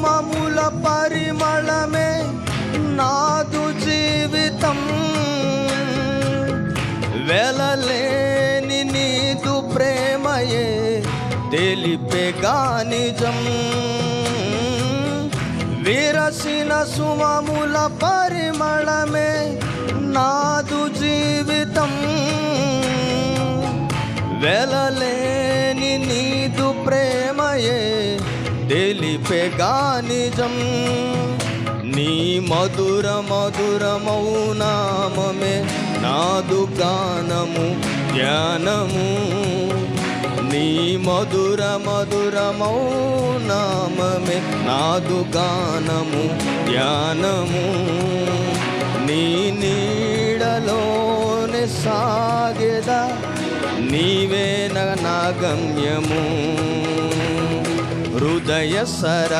సుమముల పరిమళమే నాదు జీవితం, వెలలేని నీదు ప్రేమయే తెలిపెగా నిజం. విరసిన సుమముల పరిమళమే నాదు జీవితం, వెలలేని నీదు ప్రేమయే తెలిపెగా నిజం. నీ మధుర మధురమౌ నామమే నాదు గానము ధ్యానము. నీ మధుర మధురమౌ నామమే నాదు గానము ధ్యానము. నీ నీడలోనే సాగెదా, నీవే నా గమ్యము. హృదయ సర